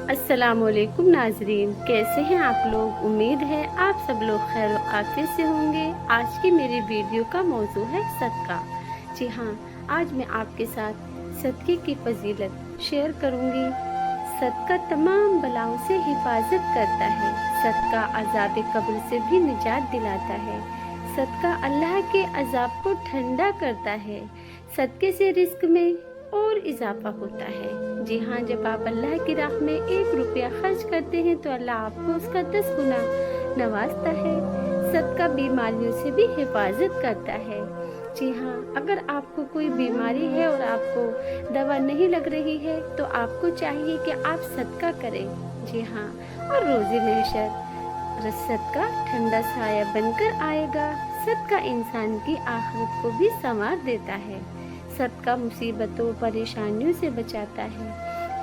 अस्सलाम वालेकुम नाजरीन, कैसे हैं आप लोग। उम्मीद है आप सब लोग खैर आफियत से होंगे। आज की मेरी वीडियो का मौजू है सदका। जी हाँ, आज मैं आपके साथ सदके की फजीलत शेयर करूंगी। सदका तमाम बलाओं से हिफाजत करता है। सदका अजाब कब्र से भी निजात दिलाता है। सदका अल्लाह के अजाब को ठंडा करता है। सदके से रिस्क में और इजाफा होता है। जी हाँ, जब आप अल्लाह की राह में 1 रुपया खर्च करते हैं तो अल्लाह आपको उसका 10 गुना नवाजता है। सदका बीमारियों से भी हिफाजत करता है। जी हाँ, अगर आपको कोई बीमारी है और आपको दवा नहीं लग रही है तो आपको चाहिए कि आप सदका करें। जी हाँ, और रोज़े महशर सदका ठंडा साया बनकर आएगा। सदका इंसान की आखिरत को भी संवार देता है। सदका मुसीबतों परेशानियों से बचाता है।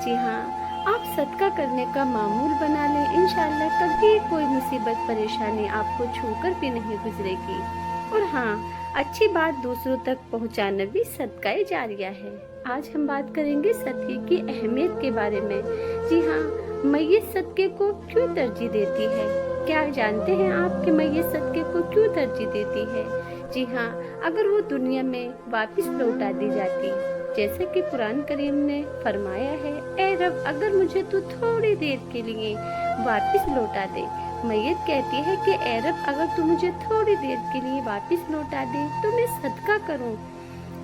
जी हाँ, आप सदका करने का मामूल बना लें, इंशाअल्लाह कभी कोई मुसीबत परेशानी आपको छूकर भी नहीं गुजरेगी। और हाँ, अच्छी बात दूसरों तक पहुँचाना भी सदका जारिया है। आज हम बात करेंगे सदके की अहमियत के बारे में। जी हाँ, मैयत सदके को क्यों तरजीह देती है। क्या जानते हैं आप कि मैयत सदके को क्यों तरजीह देती है। जी हाँ, अगर वो दुनिया में वापस लौटा दी जाती, जैसे कि कुरान करीम ने फरमाया है, ए रब अगर मुझे तू थोड़ी देर के लिए वापस लौटा दे। मैयत कहती है कि ए रब अगर तू मुझे थोड़ी देर के लिए वापस लौटा दे तो मैं सदका करूं।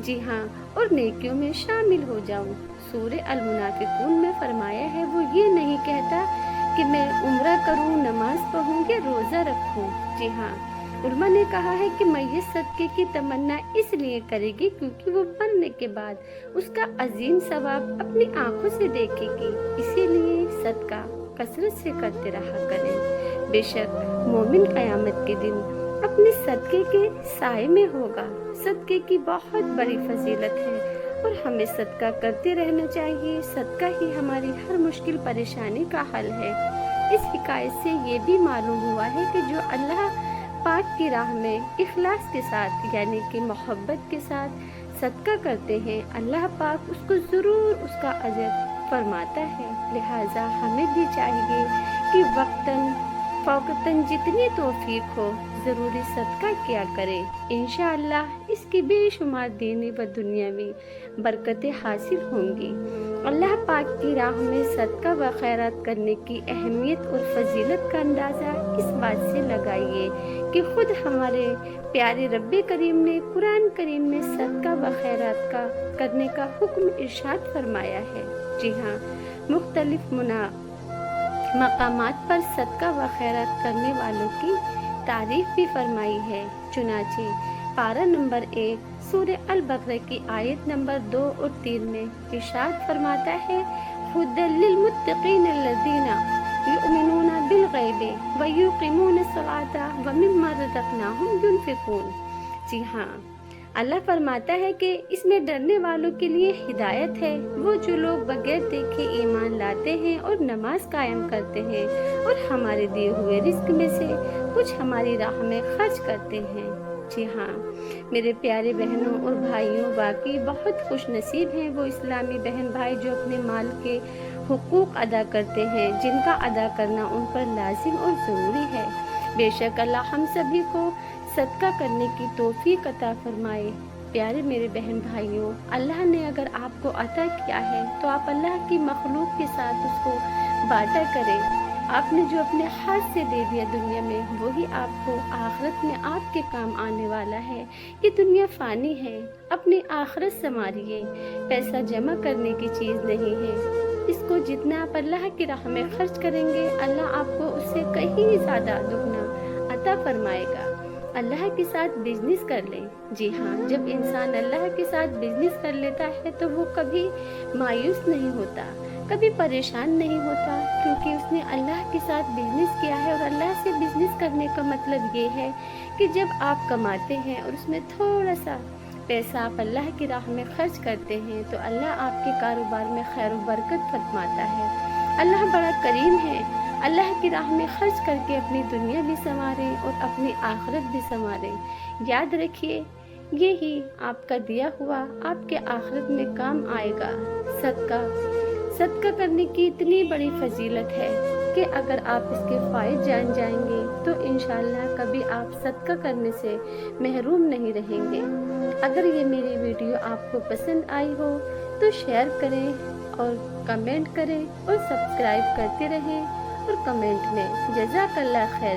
जी हाँ, और नेकियों में शामिल हो जाऊं। सूरह अल मुनाफिकून में फरमाया है, वो ये नहीं कहता कि मैं उम्रा करूं, नमाज पढ़ूं या रोजा रखूं। जी हाँ, उलमा ने कहा है कि मैयत सदके की तमन्ना इसलिए करेगी क्योंकि वो मरने के बाद उसका अजीम सवाब अपनी आंखों से देखेगी। इसीलिए सदका कसरत से करते रहा करें। बेशक मोमिन कयामत के दिन अपने सदके के साए में होगा। सदके की बहुत बड़ी फजीलत है और हमें सदका करते रहना चाहिए। सदका ही हमारी हर मुश्किल परेशानी का हल है। इस हिकायत से ये भी मालूम हुआ है कि जो अल्लाह पाक की राह में इखलास के साथ यानी कि मोहब्बत के साथ सदका करते हैं, अल्लाह पाक उसको ज़रूर उसका अजर फरमाता है। लिहाजा हमें भी चाहिए कि वक्तन फ़ौक़तन जितनी तौफीक हो ज़रूरी सदका किया करें। इंशाअल्लाह इसकी बेशुमार दीनी व दुनियावी बरकतें हासिल होंगी। अल्लाह पाक की राह में सदका व खैरात करने की अहमियत और फजीलत का अंदाज़ा इस बात से लगाइए कि खुद हमारे प्यारे रब्बे करीम ने कुरान करीम में सदका व खैरात का करने का हुक्म इरशाद फरमाया है। जी हाँ, मुख्तलिफ मकामात पर सदका व खैरात करने वालों की तारीफ भी फरमाई है। चुनाचे पारा नंबर 1 सूरह अल बकरा की आयत नंबर 2 और 3 में इरशाद फरमाता है, हुदल लिल मुत्तकीन अल्लज़ीना युमिनूना बिल गैबि व युकीमूना सलाता व मिम्मा रज़क़नाहुम युनफ़िकून। जी हाँ, अल्लाह फरमाता है कि इसमें डरने वालों के लिए हिदायत है, वो जो लोग बगैर देखे ईमान लाते हैं और नमाज कायम करते हैं और हमारे दिए हुए रिस्क में से कुछ हमारी राह में खर्च करते हैं। जी हाँ, मेरे प्यारे बहनों और भाइयों, वाकई बहुत खुश नसीब हैं वो इस्लामी बहन भाई जो अपने माल के हुकूक अदा करते हैं, जिनका अदा करना उन पर लाजिम और ज़रूरी है। बेशक अल्लाह हम सभी को सदका करने की तौफीक अता फरमाए। प्यारे मेरे बहन भाइयों, अल्लाह ने अगर आपको अता किया है तो आप अल्लाह की मखलूक के साथ उसको बांटा करें। आपने जो अपने हाथ से दे दिया दुनिया में, वही आपको आखिरत में आपके काम आने वाला है। ये दुनिया फ़ानी है, अपनी आखिरत संवारिए। पैसा जमा करने की चीज़ नहीं है। इसको जितना आप अल्लाह की राह में खर्च करेंगे, अल्लाह आपको उससे कहीं ज़्यादा दुगना अता फरमाएगा। अल्लाह के साथ बिजनेस कर लें। जी हाँ, जब इंसान अल्लाह के साथ बिजनेस कर लेता है तो वो कभी मायूस नहीं होता, कभी परेशान नहीं होता, क्योंकि उसने अल्लाह के साथ बिजनेस किया है। और अल्लाह से बिजनेस करने का मतलब ये है कि जब आप कमाते हैं और उसमें थोड़ा सा पैसा आप अल्लाह की राह में खर्च करते हैं तो अल्लाह आपके कारोबार में खैर व बरकत फरमाता है। अल्लाह बड़ा करीम है। अल्लाह की राह में खर्च करके अपनी दुनिया भी संवारें और अपनी आखिरत भी संवारें। याद रखिए, यही आपका दिया हुआ आपके आखिरत में काम आएगा। सदका صدقہ کرنے کی اتنی بڑی فضیلت ہے کہ اگر آپ اس کے فائدے جان جائیں گے تو انشاءاللہ کبھی آپ صدقہ کرنے سے محروم نہیں رہیں گے۔ اگر یہ میری ویڈیو آپ کو پسند آئی ہو تو شیئر کریں اور کمنٹ کریں اور سبسکرائب کرتے رہیں اور کمنٹ میں جزاک اللہ خیر